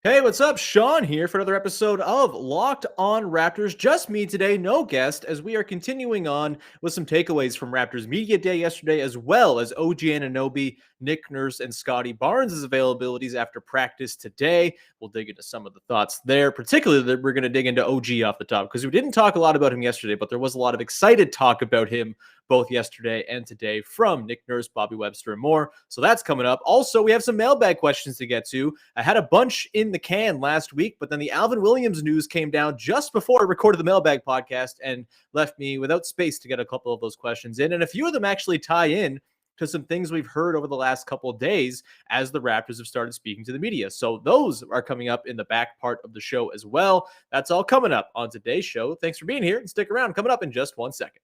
Hey, what's up? Sean here for another episode of Locked On Raptors. Just me today, no guest, as we are continuing on with some takeaways from Raptors Media Day yesterday, as well as OG Anunoby, Nick Nurse, and Scotty Barnes' availabilities after practice today. We'll dig into some of the thoughts there, particularly that we're going to dig into OG off the top, because we didn't talk a lot about him yesterday, but there was a lot of excited talk about him both yesterday and today from Nick Nurse, Bobby Webster, and more. So that's coming up. Also, we have some mailbag questions to get to. I had a bunch in the can last week, but then the Alvin Williams news came down just before I recorded the mailbag podcast and left me without space to get a couple of those questions in. And a few of them actually tie in to some things we've heard over the last couple of days as the Raptors have started speaking to the media. So those are coming up in the back part of the show as well. That's all coming up on today's show. Thanks for being here and stick around. Coming up in just 1 second.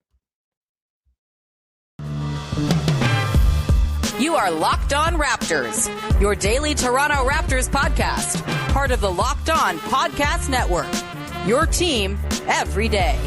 You are Locked On Raptors, your daily Toronto Raptors podcast, part of the Locked On Podcast Network, your team every day.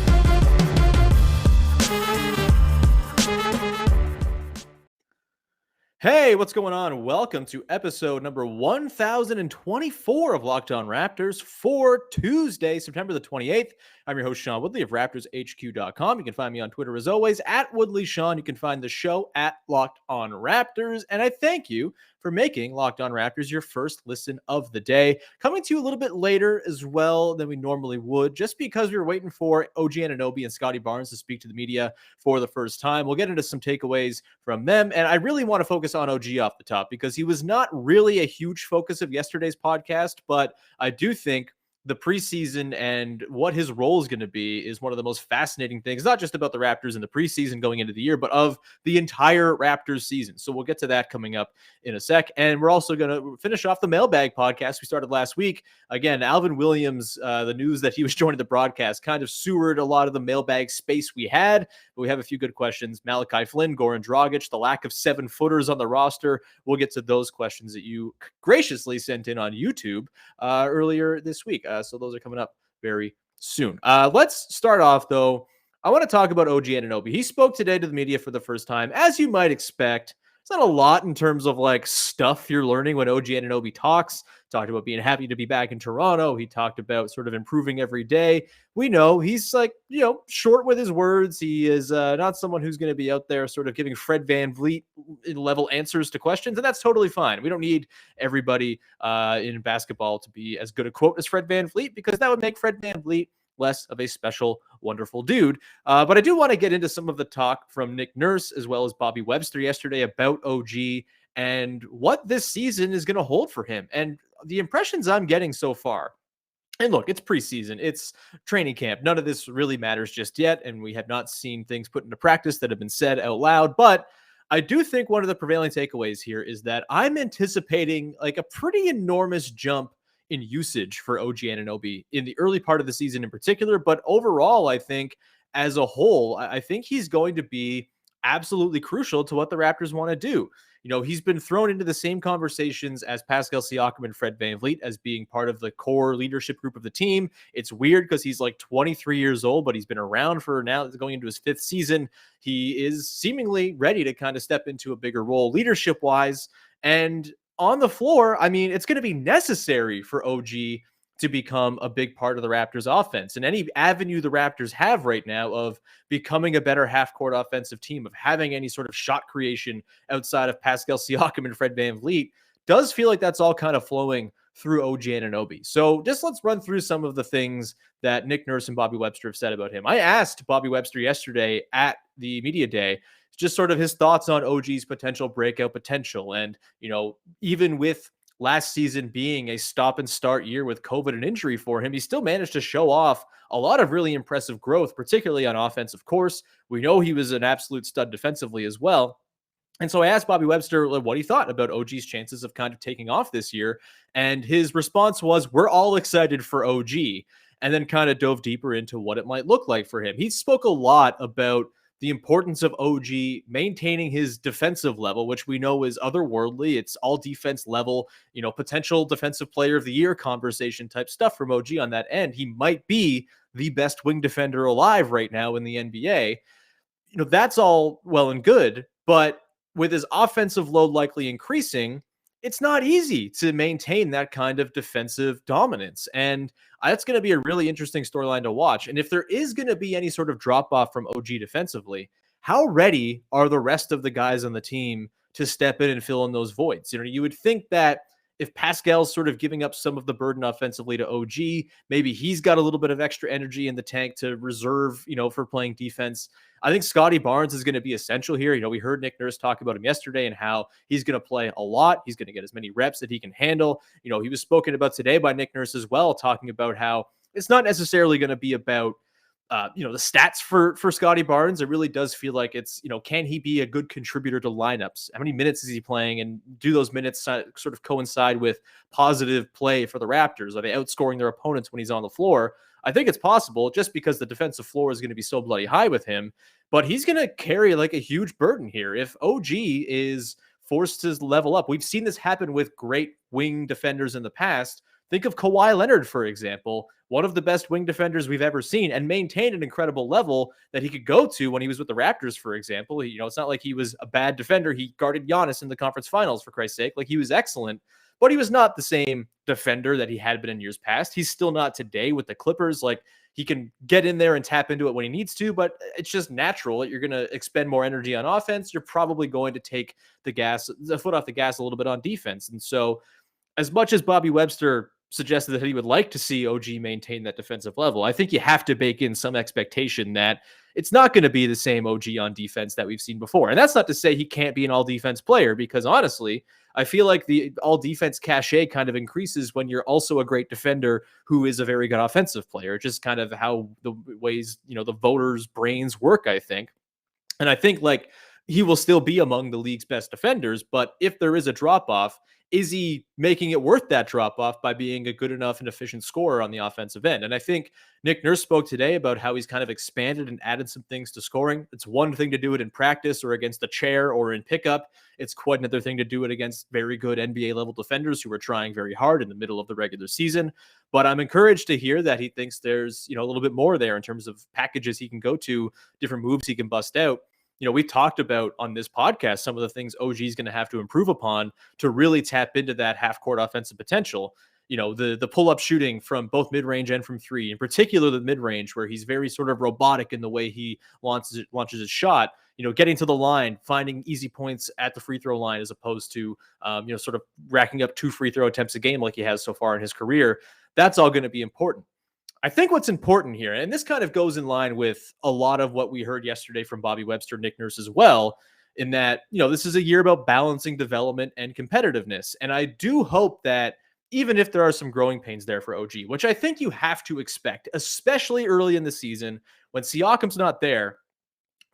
Hey, what's going on? Welcome to episode number 1024 of Locked On Raptors for Tuesday, September the 28th. I'm your host, Sean Woodley of RaptorsHQ.com. You can find me on Twitter as always at WoodleySean. You can find the show at Locked On Raptors. And I thank you for making Locked On Raptors your first listen of the day. Coming to you a little bit later as well than we normally would, just because we were waiting for OG Anunoby and Scotty Barnes to speak to the media for the first time. We'll get into some takeaways from them. And I really want to focus on OG off the top because he was not really a huge focus of yesterday's podcast, but I do think the preseason and what his role is going to be is one of the most fascinating things, not just about the Raptors in the preseason going into the year, but of the entire Raptors season. So we'll get to that coming up in a sec. And we're also going to finish off the mailbag podcast we started last week. Again, Alvin Williams, the news that he was joining the broadcast kind of sewered a lot of the mailbag space we had, but we have a few good questions. Malachi Flynn, Goran Dragic, the lack of 7-footers on the roster. We'll get to those questions that you graciously sent in on YouTube earlier this week. So those are coming up very soon. Let's start off, though. I want to talk about OG Anunoby. He spoke today to the media for the first time. As you might expect, it's not a lot in terms of like stuff you're learning when OG Anunoby talks. Talked about being happy to be back in Toronto. He talked about sort of improving every day. We know he's like, short with his words. He is not someone who's going to be out there sort of giving Fred VanVleet level answers to questions. And that's totally fine. We don't need everybody in basketball to be as good a quote as Fred VanVleet because that would make Fred VanVleet less of a special, wonderful dude. But I do want to get into some of the talk from Nick Nurse as well as Bobby Webster yesterday about OG and what this season is going to hold for him. And the impressions I'm getting so far, and look, it's preseason, it's training camp. None of this really matters just yet. And we have not seen things put into practice that have been said out loud. But I do think one of the prevailing takeaways here is that I'm anticipating like a pretty enormous jump in usage for OG Anunoby in the early part of the season in particular. But overall, I think as a whole, I think he's going to be absolutely crucial to what the Raptors want to do. He's been thrown into the same conversations as Pascal Siakam and Fred VanVleet as being part of the core leadership group of the team. It's weird because he's like 23 years old, but he's been around for now going into his 5th season. He is seemingly ready to kind of step into a bigger role leadership wise. And on the floor, I mean, it's going to be necessary for OG to become a big part of the Raptors offense. And any avenue the Raptors have right now of becoming a better half-court offensive team, of having any sort of shot creation outside of Pascal Siakam and Fred VanVleet, does feel like that's all kind of flowing through OG Anunoby. So just let's run through some of the things that Nick Nurse and Bobby Webster have said about him. I asked Bobby Webster yesterday at the media day just sort of his thoughts on OG's potential breakout potential. And, even with last season being a stop and start year with COVID and injury for him, he still managed to show off a lot of really impressive growth, particularly on offense, of course. We know he was an absolute stud defensively as well. And so I asked Bobby Webster what he thought about OG's chances of kind of taking off this year. And his response was, we're all excited for OG. And then kind of dove deeper into what it might look like for him. He spoke a lot about the importance of OG maintaining his defensive level, which we know is otherworldly. It's all defense level, potential defensive player of the year conversation type stuff from OG on that end. He might be the best wing defender alive right now in the NBA. That's all well and good, but with his offensive load likely increasing, it's not easy to maintain that kind of defensive dominance. And that's going to be a really interesting storyline to watch. And if there is going to be any sort of drop off from OG defensively, how ready are the rest of the guys on the team to step in and fill in those voids? You would think that if Pascal's sort of giving up some of the burden offensively to OG, maybe he's got a little bit of extra energy in the tank to reserve, for playing defense. I think Scotty Barnes is going to be essential here. We heard Nick Nurse talk about him yesterday and how he's going to play a lot. He's going to get as many reps that he can handle. He was spoken about today by Nick Nurse as well, talking about how it's not necessarily going to be about the stats for Scotty Barnes. It really does feel like it's, can he be a good contributor to lineups? How many minutes is he playing? And do those minutes sort of coincide with positive play for the Raptors? Are they outscoring their opponents when he's on the floor? I think it's possible just because the defensive floor is going to be so bloody high with him, but he's going to carry like a huge burden here. If OG is forced to level up, we've seen this happen with great wing defenders in the past. Think of Kawhi Leonard, for example, one of the best wing defenders we've ever seen, and maintained an incredible level that he could go to when he was with the Raptors, for example. It's not like he was a bad defender. He guarded Giannis in the conference finals, for Christ's sake. Like, he was excellent, but he was not the same defender that he had been in years past. He's still not today with the Clippers. Like, he can get in there and tap into it when he needs to, but it's just natural that you're going to expend more energy on offense. You're probably going to take the foot off the gas a little bit on defense. And so, as much as Bobby Webster suggested that he would like to see OG maintain that defensive level, I think you have to bake in some expectation that it's not going to be the same OG on defense that we've seen before. And that's not to say he can't be an all-defense player, because honestly, I feel like the all-defense cachet kind of increases when you're also a great defender who is a very good offensive player. Just kind of how the ways, the voters' brains work, I think. And I think like he will still be among the league's best defenders, but if there is a drop-off, is he making it worth that drop-off by being a good enough and efficient scorer on the offensive end? And I think Nick Nurse spoke today about how he's kind of expanded and added some things to scoring. It's one thing to do it in practice or against a chair or in pickup. It's quite another thing to do it against very good NBA-level defenders who are trying very hard in the middle of the regular season. But I'm encouraged to hear that he thinks there's, a little bit more there in terms of packages he can go to, different moves he can bust out. We talked about on this podcast some of the things OG is going to have to improve upon to really tap into that half-court offensive potential. The pull-up shooting from both mid-range and from three, in particular the mid-range, where he's very sort of robotic in the way he launches his shot. Getting to the line, finding easy points at the free throw line as opposed to, sort of racking up 2 free throw attempts a game like he has so far in his career. That's all going to be important. I think what's important here, and this kind of goes in line with a lot of what we heard yesterday from Bobby Webster, Nick Nurse as well, in that, this is a year about balancing development and competitiveness. And I do hope that even if there are some growing pains there for OG, which I think you have to expect, especially early in the season when Siakam's not there,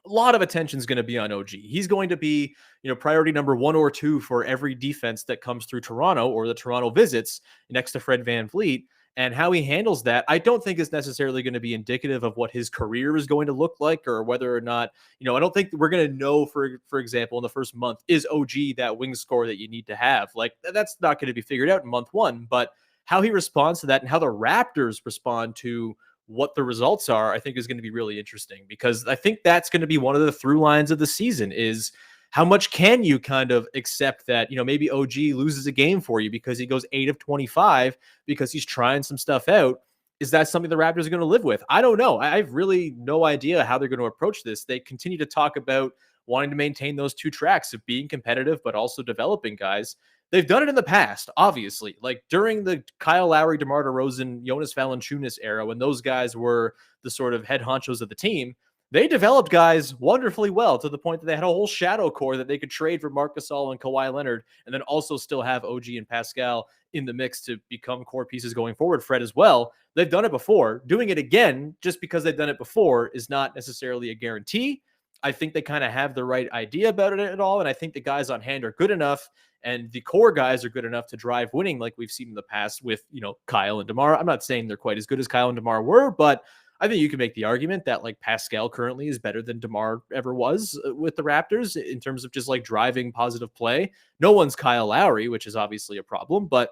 a lot of attention is going to be on OG. He's going to be, priority number 1 or 2 for every defense that comes through Toronto or the Toronto visits next to Fred VanVleet. And how he handles that, I don't think is necessarily going to be indicative of what his career is going to look like, or whether or not, I don't think we're going to know, for example, in the first month, is OG that wing score that you need to have? Like, that's not going to be figured out in month 1, but how he responds to that and how the Raptors respond to what the results are, I think is going to be really interesting, because I think that's going to be one of the through lines of the season is how much can you kind of accept that, maybe OG loses a game for you because he goes 8 of 25 because he's trying some stuff out. Is that something the Raptors are going to live with? I don't know. I have really no idea how they're going to approach this. They continue to talk about wanting to maintain those 2 tracks of being competitive, but also developing guys. They've done it in the past, obviously, like during the Kyle Lowry, DeMar DeRozan, Jonas Valanciunas era, when those guys were the sort of head honchos of the team. They developed guys wonderfully well to the point that they had a whole shadow core that they could trade for Marc Gasol and Kawhi Leonard, and then also still have OG and Pascal in the mix to become core pieces going forward. Fred as well. They've done it before. Doing it again, just because they've done it before, is not necessarily a guarantee. I think they kind of have the right idea about it at all, and I think the guys on hand are good enough, and the core guys are good enough to drive winning like we've seen in the past with, Kyle and DeMar. I'm not saying they're quite as good as Kyle and DeMar were, but I think you can make the argument that like Pascal currently is better than DeMar ever was with the Raptors in terms of just like driving positive play. No one's Kyle Lowry, which is obviously a problem, but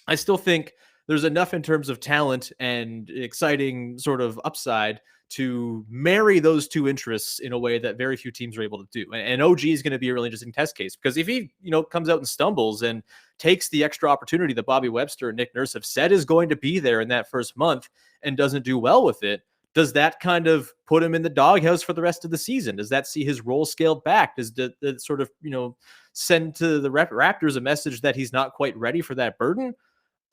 I still think there's enough in terms of talent and exciting sort of upside to marry those two interests in a way that very few teams are able to do. And OG is going to be a really interesting test case, because if he, comes out and stumbles and takes the extra opportunity that Bobby Webster and Nick Nurse have said is going to be there in that first month and doesn't do well with it, does that kind of put him in the doghouse for the rest of the season? Does that see his role scaled back? Does that sort of, send to the Raptors a message that he's not quite ready for that burden?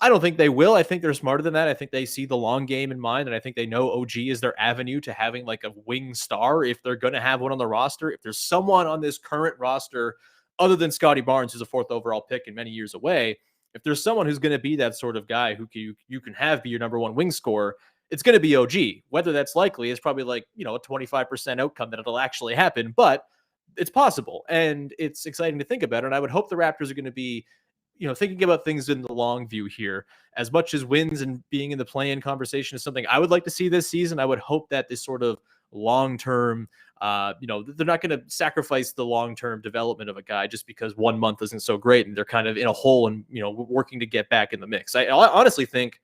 I don't think they will. I think they're smarter than that. I think they see the long game in mind, and I think they know OG is their avenue to having like a wing star if they're going to have one on the roster. If there's someone on this current roster other than Scotty Barnes, who's a 4th overall pick and many years away, if there's someone who's going to be that sort of guy who you can have be your number one wing scorer, it's going to be OG. Whether that's likely is probably like, a 25% outcome that it'll actually happen, but it's possible. And it's exciting to think about. And I would hope the Raptors are going to be, thinking about things in the long view here. As much as wins and being in the play-in conversation is something I would like to see this season, I would hope that this sort of long-term, they're not going to sacrifice the long-term development of a guy just because 1 month isn't so great and they're kind of in a hole and, working to get back in the mix. I honestly think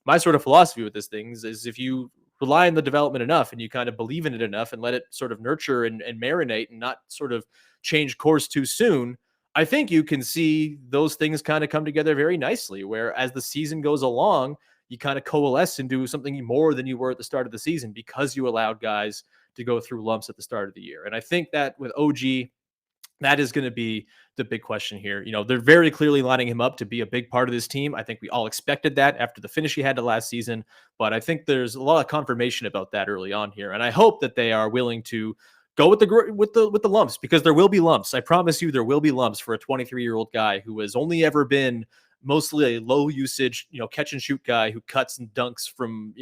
my sort of philosophy with this thing is if you rely on the development enough and you kind of believe in it enough and let it sort of nurture and marinate and not sort of change course too soon, I think you can see those things kind of come together very nicely, where as the season goes along, you kind of coalesce and do something more than you were at the start of the season because you allowed guys to go through lumps at the start of the year. And I think that with OG, that is going to be the big question here. They're very clearly lining him up to be a big part of this team. I think we all expected that after the finish he had to last season, but I think there's a lot of confirmation about that early on here. And I hope that they are willing to go with the lumps, because there will be lumps. I promise you there will be lumps for a 23-year-old guy who has only ever been mostly a low usage, catch and shoot guy who cuts and dunks from,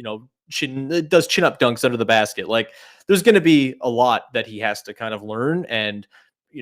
does chin up dunks under the basket. Like, there's going to be a lot that he has to kind of learn and,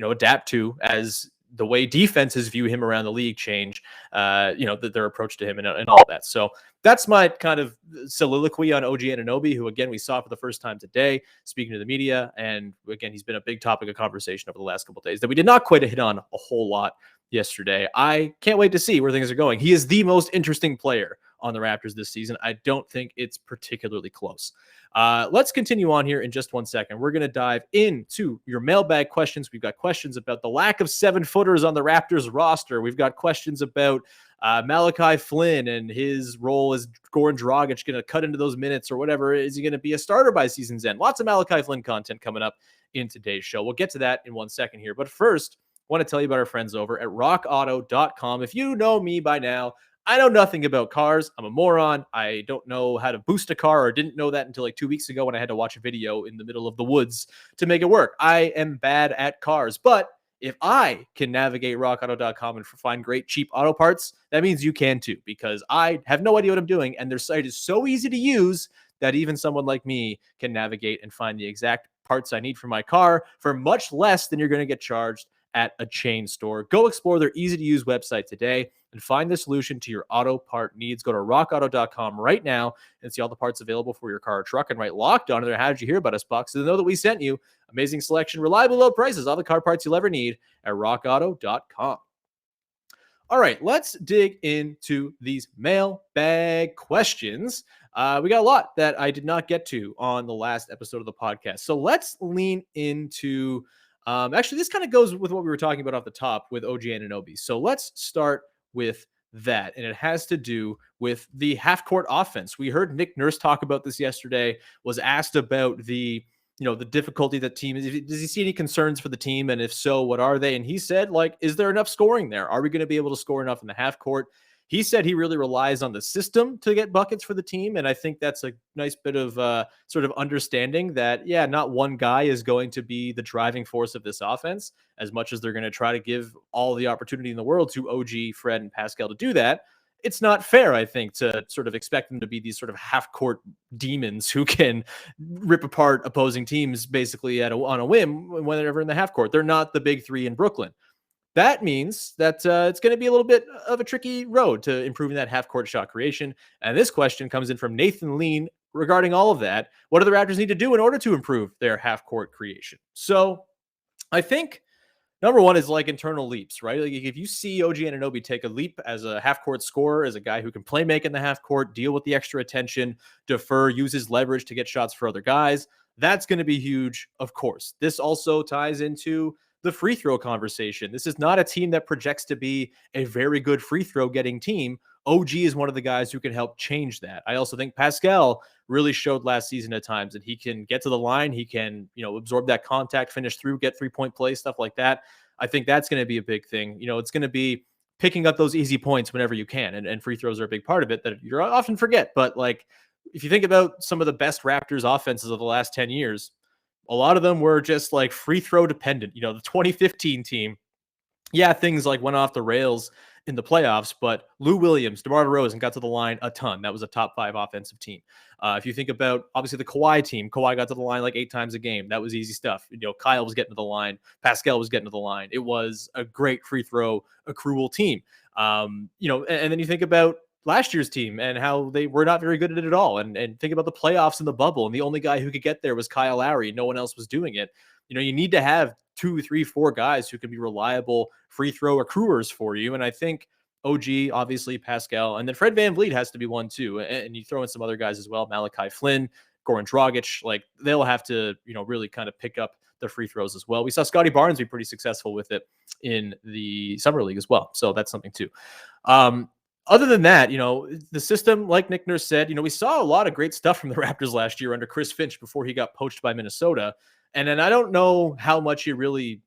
adapt to as the way defenses view him around the league change, their approach to him and all that. So that's my kind of soliloquy on OG Anunoby, who, again, we saw for the first time today, speaking to the media. And again, he's been a big topic of conversation over the last couple of days that we did not quite hit on a whole lot yesterday. I can't wait to see where things are going. He is the most interesting player on the Raptors this season. I don't think it's particularly close. Let's continue on here in just 1 second. We're going to dive into your mailbag questions. We've got questions about the lack of 7-footers on the Raptors roster. We've got questions about Malachi Flynn and his role as Goran Dragic going to cut into those minutes or whatever. Is he going to be a starter by season's end? Lots of Malachi Flynn content coming up in today's show. We'll get to that in 1 second here. But first, I want to tell you about our friends over at rockauto.com. If you know me by now, I know nothing about cars. I'm a moron. I don't know how to boost a car, or didn't know that until like 2 weeks ago when I had to watch a video in the middle of the woods to make it work. I am bad at cars, but if I can navigate rockauto.com and find great cheap auto parts, that means you can too, because I have no idea what I'm doing. And their site is so easy to use that even someone like me can navigate and find the exact parts I need for my car for much less than you're going to get charged at a chain store. Go explore their easy-to-use website today and find the solution to your auto part needs. Go to rockauto.com right now and see all the parts available for your car or truck, and write Locked On in their "How Did You Hear About Us" box so they know that we sent you. Amazing selection, reliable low prices, all the car parts you'll ever need at rockauto.com. All right, let's dig into these mailbag questions. We got a lot that I did not get to on the last episode of the podcast. So let's lean into actually, this kind of goes with what we were talking about off the top with OG Anunoby. So let's start with that. And it has to do with the half-court offense. We heard Nick Nurse talk about this yesterday, was asked about the difficulty that team is. Does he see any concerns for the team? And if so, what are they? And he said, is there enough scoring there? Are we going to be able to score enough in the half-court? He said he really relies on the system to get buckets for the team. And I think that's a nice bit of sort of understanding that, not one guy is going to be the driving force of this offense, as much as they're going to try to give all the opportunity in the world to OG, Fred, and Pascal to do that. It's not fair, I think, to sort of expect them to be these sort of half-court demons who can rip apart opposing teams basically on a whim whenever in the half-court. They're not the big three in Brooklyn. That means that it's going to be a little bit of a tricky road to improving that half-court shot creation. And this question comes in from Nathan Lean regarding all of that. What do the Raptors need to do in order to improve their half-court creation? So I think, Number one is like internal leaps, right? Like if you see OG Anunoby take a leap as a half court scorer, as a guy who can play make in the half court, deal with the extra attention, defer, use his leverage to get shots for other guys, that's going to be huge, of course. This also ties into the free throw conversation. This is not a team that projects to be a very good free throw getting team. OG is one of the guys who can help change that. I also think Pascal really showed last season at times that he can get to the line. He can, absorb that contact, finish through, get 3-point play, stuff like that. I think that's going to be a big thing. It's going to be picking up those easy points whenever you can. And free throws are a big part of it that you often forget. But like, if you think about some of the best Raptors offenses of the last 10 years, a lot of them were just like free throw dependent. The 2015 team, things like went off the rails in the playoffs, but Lou Williams, DeMar DeRozan got to the line a ton. That was a top 5 offensive team. If you think about, obviously, the Kawhi team, Kawhi got to the line like 8 times a game. That was easy stuff. Kyle was getting to the line. Pascal was getting to the line. It was a great free throw accrual team. And then you think about last year's team and how they were not very good at it at all. And think about the playoffs in the bubble. And the only guy who could get there was Kyle Lowry. No one else was doing it. You need to have 2, 3, 4 guys who can be reliable free throw accruers for you. And I think OG, obviously Pascal, and then Fred VanVleet has to be one too. And you throw in some other guys as well, Malachi Flynn, Goran Dragic, like they'll have to, really kind of pick up the free throws as well. We saw Scotty Barnes be pretty successful with it in the summer league as well. So that's something too. Other than that, the system, like Nick Nurse said, we saw a lot of great stuff from the Raptors last year under Chris Finch before he got poached by Minnesota. And then I don't know how much you really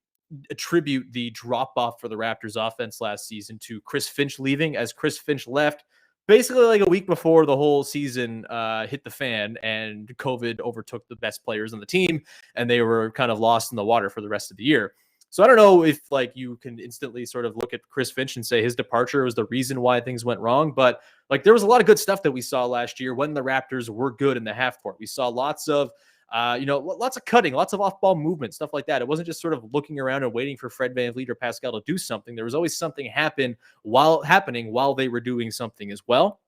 attribute the drop off for the Raptors offense last season to Chris Finch leaving, as Chris Finch left basically like a week before the whole season hit the fan and COVID overtook the best players on the team and they were kind of lost in the water for the rest of the year. So I don't know if like you can instantly sort of look at Chris Finch and say his departure was the reason why things went wrong. But like there was a lot of good stuff that we saw last year when the Raptors were good in the half court. We saw lots of cutting, lots of off-ball movement, stuff like that. It wasn't just sort of looking around and waiting for Fred VanVleet or Pascal to do something. There was always something happening while they were doing something as well.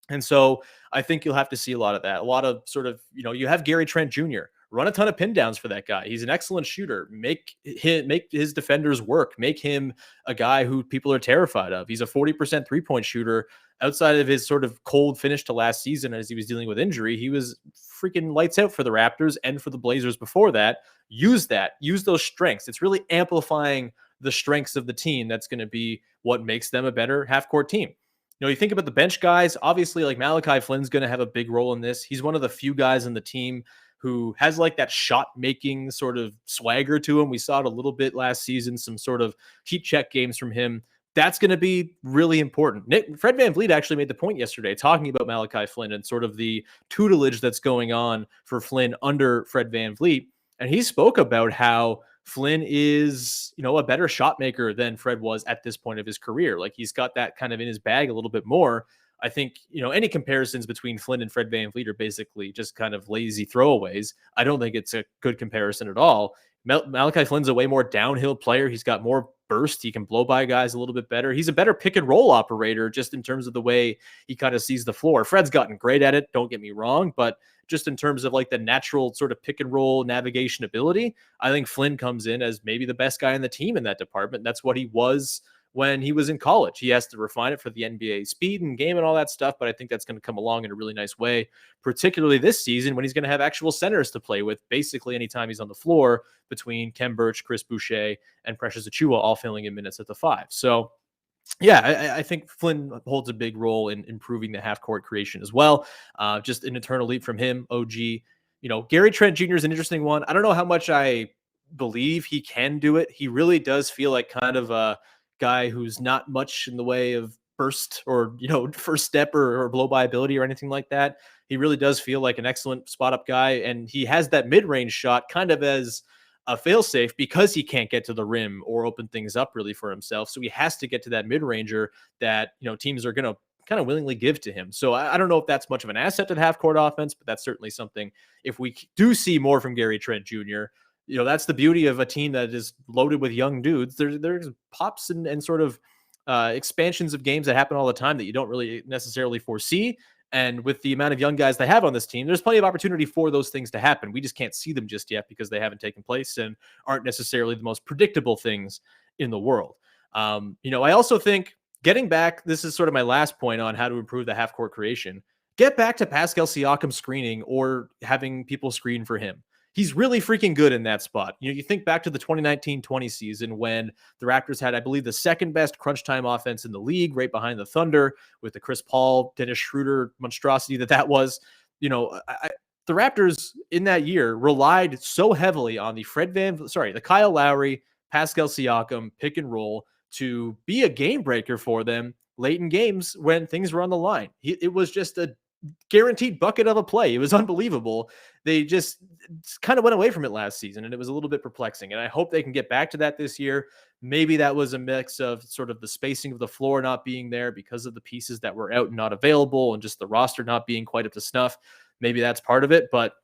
And so I think you'll have to see a lot of that. A lot of sort of, you have Gary Trent Jr. Run a ton of pin downs for that guy. He's an excellent shooter. Make his defenders work. Make him a guy who people are terrified of. He's a 40% 3-point shooter. Outside of his sort of cold finish to last season as he was dealing with injury, he was freaking lights out for the Raptors and for the Blazers before that. Use those strengths. It's really amplifying the strengths of the team. That's going to be what makes them a better half-court team. You think about the bench guys, obviously like Malachi Flynn's going to have a big role in this. He's one of the few guys in the team who has like that shot making sort of swagger to him. We saw it a little bit last season, some sort of heat check games from him. That's going to be really important. Fred VanVleet actually made the point yesterday talking about Malachi Flynn and sort of the tutelage that's going on for Flynn under Fred VanVleet. And he spoke about how Flynn is, a better shot maker than Fred was at this point of his career. Like he's got that kind of in his bag a little bit more. I think, any comparisons between Flynn and Fred VanVleet are basically just kind of lazy throwaways. I don't think it's a good comparison at all. Malachi Flynn's a way more downhill player. He's got more burst. He can blow by guys a little bit better. He's a better pick and roll operator just in terms of the way he kind of sees the floor. Fred's gotten great at it. Don't get me wrong, but just in terms of like the natural sort of pick and roll navigation ability, I think Flynn comes in as maybe the best guy in the team in that department. That's what he was when he was in college. He has to refine it for the NBA speed and game and all that stuff, but I think that's going to come along in a really nice way, particularly this season when he's going to have actual centers to play with basically anytime he's on the floor between Kem Birch, Chris Boucher, and Precious Achiuwa all filling in minutes at the 5. So yeah, I think Flynn holds a big role in improving the half-court creation as well. Just an eternal leap from him, OG. Gary Trent Jr. is an interesting one. I don't know how much I believe he can do it. He really does feel like kind of a guy who's not much in the way of burst or, first step or blow by ability or anything like that. He really does feel like an excellent spot up guy. And he has that mid-range shot kind of as a failsafe because he can't get to the rim or open things up really for himself. So he has to get to that mid-ranger that, teams are going to kind of willingly give to him. So I don't know if that's much of an asset to the half-court offense, but that's certainly something if we do see more from Gary Trent Jr., that's the beauty of a team that is loaded with young dudes. There's pops and sort of expansions of games that happen all the time that you don't really necessarily foresee. And with the amount of young guys they have on this team, there's plenty of opportunity for those things to happen. We just can't see them just yet because they haven't taken place and aren't necessarily the most predictable things in the world. I also think getting back, this is sort of my last point on how to improve the half court creation. Get back to Pascal Siakam screening or having people screen for him. He's really freaking good in that spot. You think back to the 2019-20 season when the Raptors had, I believe, the second best crunch time offense in the league, right behind the Thunder, with the Chris Paul, Dennis Schroeder monstrosity that was. The Raptors in that year relied so heavily on the Kyle Lowry, Pascal Siakam pick and roll to be a game breaker for them late in games when things were on the line. It was just a guaranteed bucket of a play. It was unbelievable. They just kind of went away from it last season, and it was a little bit perplexing. And I hope they can get back to that this year. Maybe that was a mix of sort of the spacing of the floor not being there because of the pieces that were out and not available and just the roster not being quite up to snuff. Maybe that's part of it, but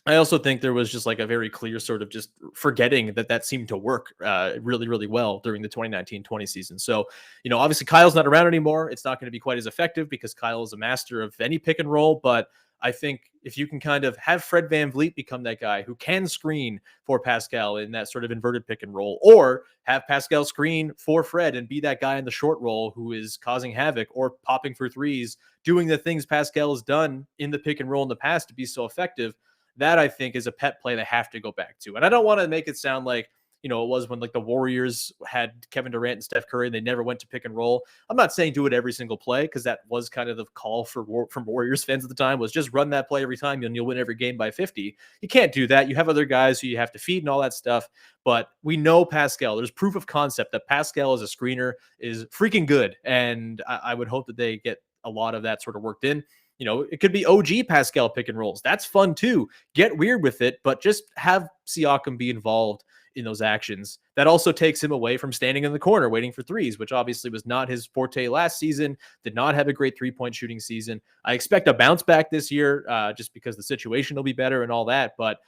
I also think there was just like a very clear sort of just forgetting that seemed to work really, really well during the 2019-20 season. So, obviously Kyle's not around anymore. It's not going to be quite as effective because Kyle is a master of any pick and roll. But I think if you can kind of have Fred VanVleet become that guy who can screen for Pascal in that sort of inverted pick and roll, or have Pascal screen for Fred and be that guy in the short roll who is causing havoc or popping for threes, doing the things Pascal has done in the pick and roll in the past to be so effective. That I think is a pet play they have to go back to. And I don't want to make it sound like, it was when like the Warriors had Kevin Durant and Steph Curry and they never went to pick and roll. I'm not saying do it every single play because that was kind of the call from Warriors fans at the time was just run that play every time and you'll win every game by 50. You can't do that. You have other guys who you have to feed and all that stuff. But we know Pascal. There's proof of concept that Pascal as a screener is freaking good. And I would hope that they get a lot of that sort of worked in. It could be OG Pascal pick and rolls. That's fun too. Get weird with it, but just have Siakam be involved in those actions. That also takes him away from standing in the corner waiting for threes, which obviously was not his forte last season, did not have a great three-point shooting season. I expect a bounce back this year just because the situation will be better and all that. But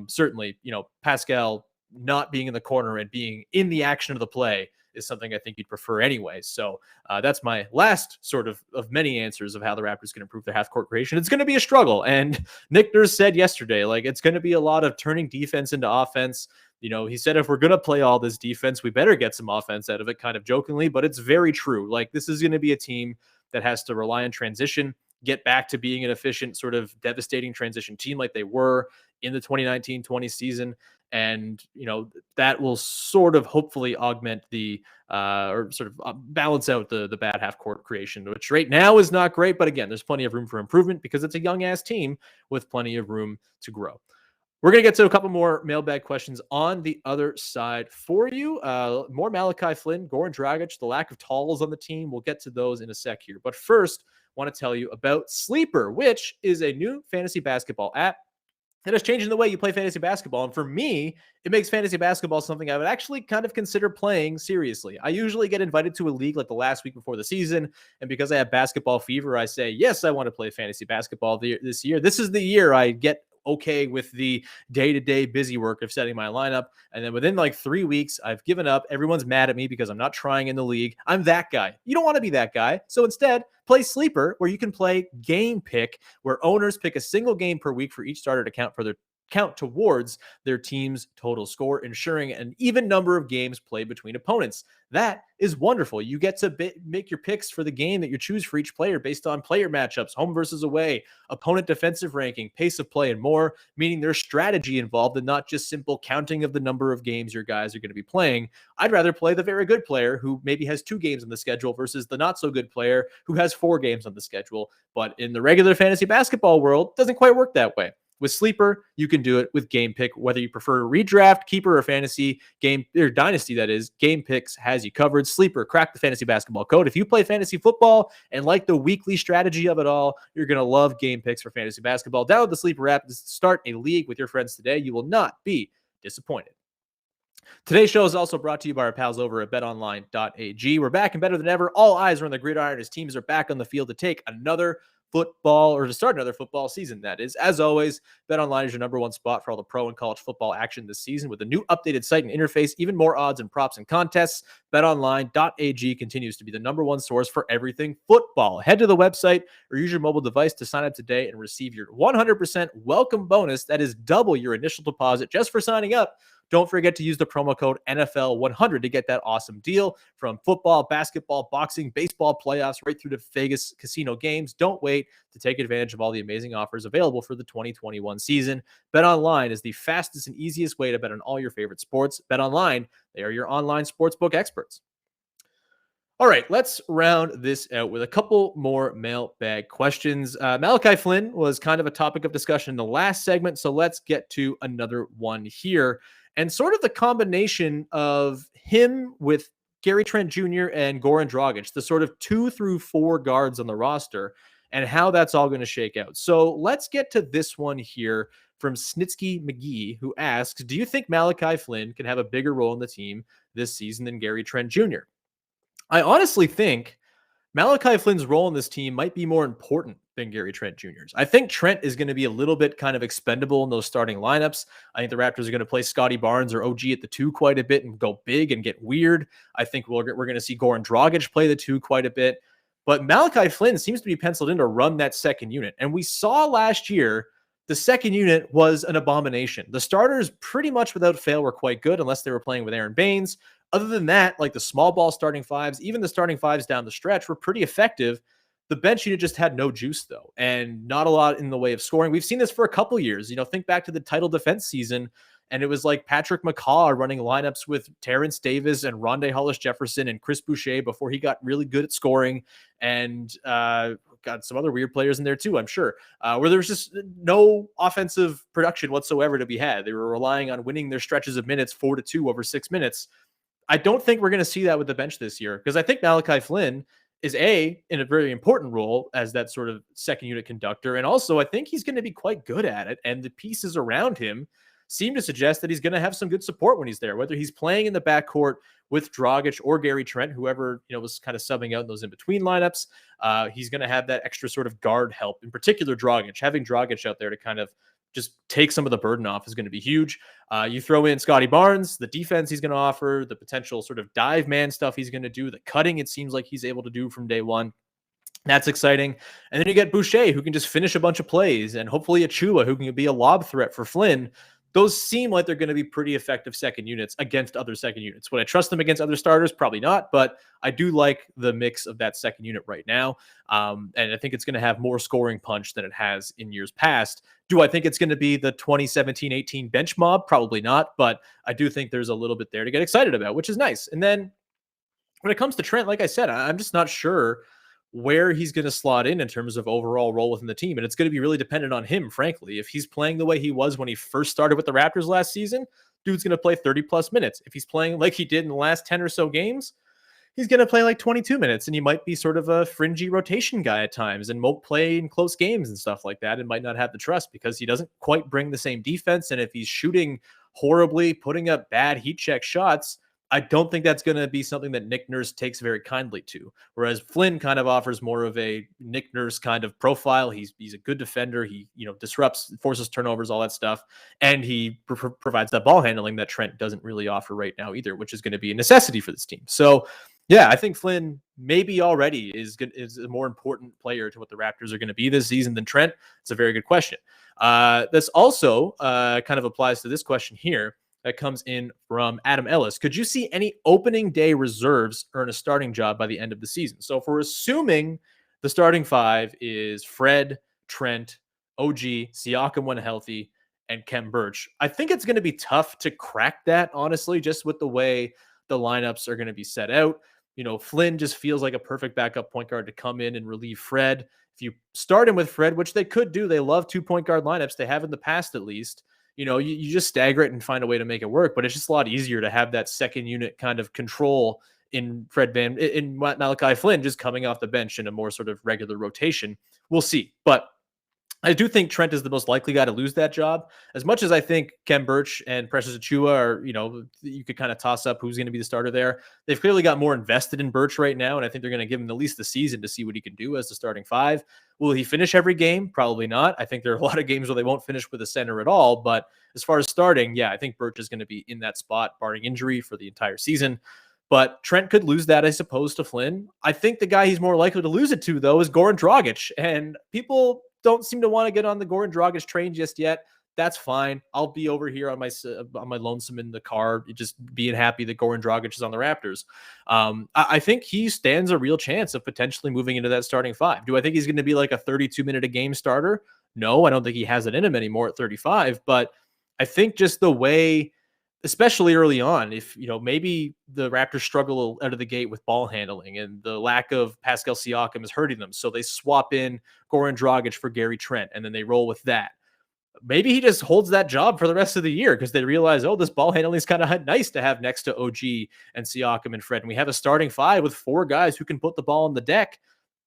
certainly, Pascal not being in the corner and being in the action of the play is something I think you'd prefer anyway. So that's my last sort of many answers of how the Raptors can improve their half-court creation. It's going to be a struggle. And Nick Nurse said yesterday, it's going to be a lot of turning defense into offense. He said, if we're going to play all this defense, we better get some offense out of it, kind of jokingly, but it's very true. This is going to be a team that has to rely on transition, get back to being an efficient, sort of devastating transition team like they were in the 2019-20 season. And, that will sort of hopefully augment the or sort of balance out the bad half court creation, which right now is not great. But again, there's plenty of room for improvement because it's a young ass team with plenty of room to grow. We're going to get to a couple more mailbag questions on the other side for you. More Malachi Flynn, Goran Dragic, the lack of talls on the team. We'll get to those in a sec here. But first, I want to tell you about Sleeper, which is a new fantasy basketball app that is changing the way you play fantasy basketball. And for me, it makes fantasy basketball something I would actually kind of consider playing seriously. I usually get invited to a league like the last week before the season. And because I have basketball fever, I say, yes, I want to play fantasy basketball this year. This is the year I get okay with the day-to-day busy work of setting my lineup. And then within 3 weeks, I've given up. Everyone's mad at me because I'm not trying in the league. I'm that guy. You don't want to be that guy. So instead, play Sleeper, where you can play Game Pick, where owners pick a single game per week for each starter to count towards their team's total score, ensuring an even number of games played between opponents. That is wonderful. You get to make your picks for the game that you choose for each player based on player matchups, home versus away, opponent defensive ranking, pace of play, and more, meaning there's strategy involved and not just simple counting of the number of games your guys are going to be playing. I'd rather play the very good player who maybe has 2 games on the schedule versus the not so good player who has 4 games on the schedule. But in the regular fantasy basketball world, it doesn't quite work that way. With Sleeper, you can do it with Game Pick, whether you prefer redraft, keeper, or fantasy game or dynasty. That is, Game Picks has you covered. Sleeper, crack the fantasy basketball code. If you play fantasy football and like the weekly strategy of it all, you're going to love Game Picks for fantasy basketball. Download the Sleeper app to start a league with your friends today. You will not be disappointed. Today's show is also brought to you by our pals over at BetOnline.ag. We're back and better than ever. All eyes are on the gridiron as teams are back on the field to take another football, or to start another football season, that is. As always, BetOnline is your number one spot for all the pro and college football action this season. With a new updated site and interface, even more odds and props and contests, BetOnline.ag continues to be the number one source for everything football. Head to the website or use your mobile device to sign up today and receive your 100% welcome bonus. That is double your initial deposit just for signing up. Don't forget to use the promo code NFL100 to get that awesome deal. From football, basketball, boxing, baseball playoffs, right through to Vegas casino games. Don't wait to take advantage of all the amazing offers available for the 2021 season. BetOnline is the fastest and easiest way to bet on all your favorite sports. BetOnline, they are your online sportsbook experts. All right, let's round this out with a couple more mailbag questions. Malachi Flynn was kind of a topic of discussion in the last segment, so let's get to another one here. And sort of the combination of him with Gary Trent Jr. and Goran Dragic, the sort of 2 through 4 guards on the roster, and how that's all going to shake out. So let's get to this one here from Snitsky McGee, who asks, do you think Malachi Flynn can have a bigger role in the team this season than Gary Trent Jr.? I honestly think Malachi Flynn's role in this team might be more important than Gary Trent Jr.'s. I think Trent is going to be a little bit kind of expendable in those starting lineups. I think the Raptors are going to play Scotty Barnes or OG at the 2 quite a bit and go big and get weird. I think we're going to see Goran Dragic play the 2 quite a bit. But Malachi Flynn seems to be penciled in to run that second unit. And we saw last year the second unit was an abomination. The starters pretty much without fail were quite good unless they were playing with Aaron Baines. Other than that, like the small ball starting fives, even the starting fives down the stretch were pretty effective. The bench unit just had no juice, though, and not a lot in the way of scoring. We've seen this for a couple years. Think back to the title defense season, and it was like Patrick McCaw running lineups with Terrence Davis and Rondé Hollis-Jefferson and Chris Boucher before he got really good at scoring, and got some other weird players in there too, I'm sure, where there was just no offensive production whatsoever to be had. They were relying on winning their stretches of minutes 4-2 over 6 minutes. I don't think we're going to see that with the bench this year, because I think Malachi Flynn is in a very important role as that sort of second unit conductor. And also I think he's going to be quite good at it. And the pieces around him seem to suggest that he's going to have some good support when he's there, whether he's playing in the backcourt with Dragic or Gary Trent, whoever, was kind of subbing out in those in-between lineups. He's going to have that extra sort of guard help, in particular Dragic. Having Dragic out there to kind of just take some of the burden off is going to be huge. You throw in Scotty Barnes, the defense he's going to offer, the potential sort of dive man stuff he's going to do, the cutting it seems like he's able to do from day one. That's exciting. And then you get Boucher, who can just finish a bunch of plays, and hopefully Achua, who can be a lob threat for Flynn. Those seem like they're going to be pretty effective second units against other second units. Would I trust them against other starters? Probably not, but I do like the mix of that second unit right now. And I think it's going to have more scoring punch than it has in years past. Do I think it's going to be the 2017-18 bench mob? Probably not, but I do think there's a little bit there to get excited about, which is nice. And then when it comes to Trent, like I said, I'm just not sure where he's going to slot in terms of overall role within the team. And it's going to be really dependent on him, frankly. If he's playing the way he was when he first started with the Raptors last season, dude's going to play 30 plus minutes. If he's playing like he did in the last 10 or so games, he's going to play like 22 minutes, and he might be sort of a fringy rotation guy at times and won't play in close games and stuff like that, and might not have the trust because he doesn't quite bring the same defense. And if he's shooting horribly, putting up bad heat check shots, I don't think that's going to be something that Nick Nurse takes very kindly to. Whereas Flynn kind of offers more of a Nick Nurse kind of profile. He's a good defender. He disrupts, forces turnovers, all that stuff, and he provides that ball handling that Trent doesn't really offer right now either, which is going to be a necessity for this team. So yeah, I think Flynn maybe already is a more important player to what the Raptors are going to be this season than Trent. It's a very good question. This also kind of applies to this question here. That comes in from Adam Ellis. Could you see any opening day reserves earn a starting job by the end of the season? So if we're assuming the starting 5 is Fred, Trent, OG, Siakam when healthy, and Khem Birch, I think it's going to be tough to crack that, honestly, just with the way the lineups are going to be set out. Flynn just feels like a perfect backup point guard to come in and relieve Fred. If you start him with Fred, which they could do, they love 2-point guard lineups. They have in the past, at least. You just stagger it and find a way to make it work, but it's just a lot easier to have that second unit kind of control in Malachi Flynn just coming off the bench in a more sort of regular rotation. We'll see. But I do think Trent is the most likely guy to lose that job. As much as I think Kem Birch and Precious Achua are, you could kind of toss up who's going to be the starter there. They've clearly got more invested in Birch right now, and I think they're going to give him at least the season to see what he can do as the starting five. Will he finish every game? Probably not. I think there are a lot of games where they won't finish with a center at all. But as far as starting, yeah, I think Birch is going to be in that spot, barring injury, for the entire season. But Trent could lose that, I suppose, to Flynn. I think the guy he's more likely to lose it to, though, is Goran Dragic. And people don't seem to want to get on the Goran Dragic train just yet. That's fine. I'll be over here on my lonesome in the car, just being happy that Goran Dragic is on the Raptors. I think he stands a real chance of potentially moving into that starting five. Do I think he's going to be like a 32-minute a game starter? No, I don't think he has it in him anymore at 35. But I think just the way, especially early on, if maybe the Raptors struggle out of the gate with ball handling and the lack of Pascal Siakam is hurting them, so they swap in Goran Dragic for Gary Trent and then they roll with that. Maybe he just holds that job for the rest of the year because they realize, oh, this ball handling is kind of nice to have next to OG and Siakam and Fred, and we have a starting five with four guys who can put the ball on the deck.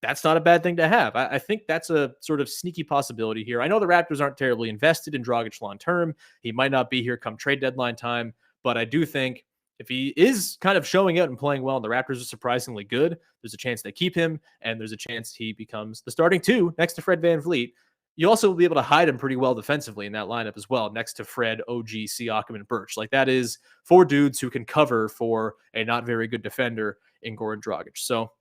That's not a bad thing to have. I think that's a sort of sneaky possibility here. I know the Raptors aren't terribly invested in Dragic long term. He might not be here come trade deadline time, but I do think if he is kind of showing out and playing well and the Raptors are surprisingly good, there's a chance they keep him, and there's a chance he becomes the starting two next to Fred VanVleet. You also will be able to hide him pretty well defensively in that lineup as well, next to Fred, OG, Siakam, and Birch. Like, that is four dudes who can cover for a not very good defender in Goran Dragic. So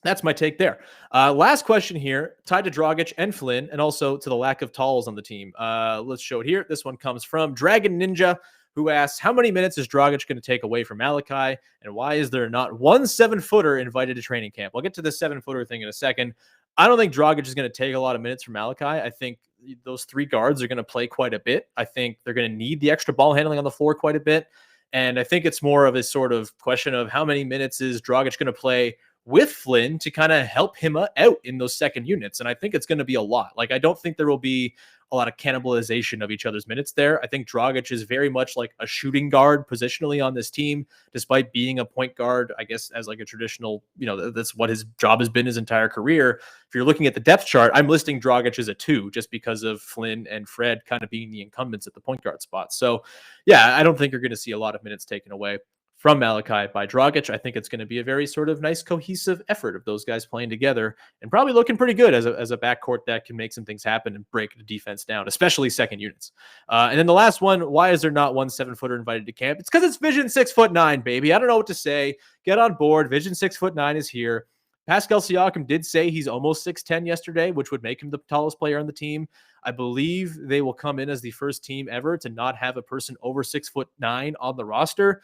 that's my take there. Last question here, tied to Dragic and Flynn, and also to the lack of talls on the team. Let's show it here. This one comes from Dragon Ninja, who asks, how many minutes is Dragic going to take away from Malachi, and why is there not one 7-footer invited to training camp? I'll get to the 7-footer thing in a second. I don't think Dragic is going to take a lot of minutes from Malachi. I think those three guards are going to play quite a bit. I think they're going to need the extra ball handling on the floor quite a bit. And I think it's more of a sort of question of how many minutes is Dragic going to play with Flynn to kind of help him out in those second units. And I think it's going to be a lot. Like, I don't think there will be a lot of cannibalization of each other's minutes there. I think Dragic is very much like a shooting guard positionally on this team, despite being a point guard, I guess, as like a traditional, that's what his job has been his entire career. If you're looking at the depth chart, I'm listing Dragic as a 2 just because of Flynn and Fred kind of being the incumbents at the point guard spot. So yeah, I don't think you're going to see a lot of minutes taken away from Malachi by Dragic. I think it's going to be a very sort of nice cohesive effort of those guys playing together and probably looking pretty good as a backcourt that can make some things happen and break the defense down, especially second units. And then the last one, why is there not one 7-footer invited to camp? It's because it's Vision 6'9", baby. I don't know what to say. Get on board. Vision 6'9" is here. Pascal Siakam did say he's almost 6'10" yesterday, which would make him the tallest player on the team. I believe they will come in as the first team ever to not have a person over 6'9" on the roster.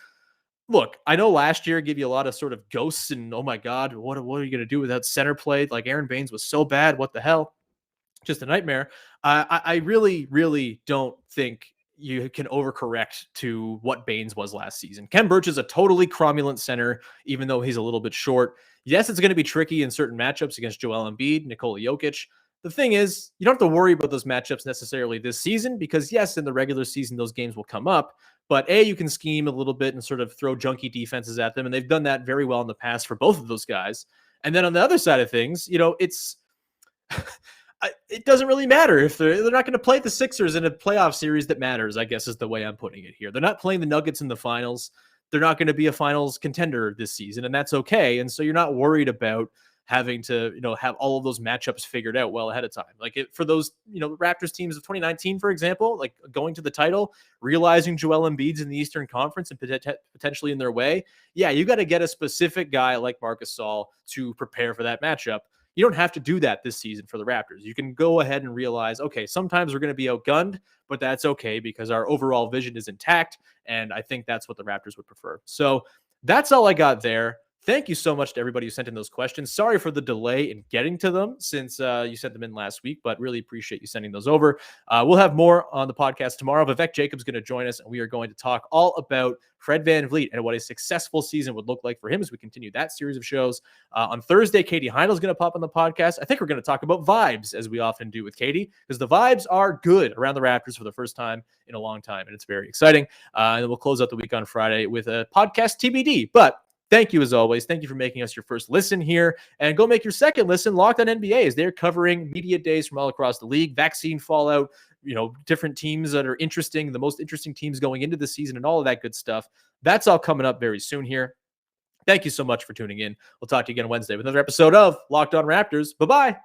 Look, I know last year gave you a lot of sort of ghosts and, oh my God, what are you going to do with that center play? Like, Aaron Baines was so bad. What the hell? Just a nightmare. I really, really don't think you can overcorrect to what Baines was last season. Kem Birch is a totally cromulent center, even though he's a little bit short. Yes, it's going to be tricky in certain matchups against Joel Embiid, Nikola Jokic. The thing is, you don't have to worry about those matchups necessarily this season because, yes, in the regular season, those games will come up. But you can scheme a little bit and sort of throw junky defenses at them. And they've done that very well in the past for both of those guys. And then on the other side of things, it's it doesn't really matter if they're not going to play the Sixers in a playoff series that matters, I guess is the way I'm putting it here. They're not playing the Nuggets in the finals. They're not going to be a finals contender this season, and that's okay. And so you're not worried about having to, have all of those matchups figured out well ahead of time. Like for those, Raptors teams of 2019, for example, like going to the title, realizing Joel Embiid's in the Eastern Conference and potentially in their way. Yeah, you got to get a specific guy like Marc Gasol to prepare for that matchup. You don't have to do that this season for the Raptors. You can go ahead and realize, okay, sometimes we're going to be outgunned, but that's okay because our overall vision is intact. And I think that's what the Raptors would prefer. So that's all I got there. Thank you so much to everybody who sent in those questions. Sorry for the delay in getting to them since you sent them in last week, but really appreciate you sending those over. We'll have more on the podcast tomorrow. Vivek Jacob's going to join us, and we are going to talk all about Fred VanVleet and what a successful season would look like for him as we continue that series of shows. On Thursday, Katie Heinel's going to pop on the podcast. I think we're going to talk about vibes, as we often do with Katie, because the vibes are good around the Raptors for the first time in a long time, and it's very exciting. And then we'll close out the week on Friday with a podcast TBD. But Thank you as always. Thank you for making us your first listen here. And go make your second listen, Locked on NBA, as they're covering media days from all across the league, vaccine fallout, different teams that are interesting, the most interesting teams going into the season, and all of that good stuff. That's all coming up very soon here. Thank you so much for tuning in. We'll talk to you again Wednesday with another episode of Locked on Raptors. Bye-bye.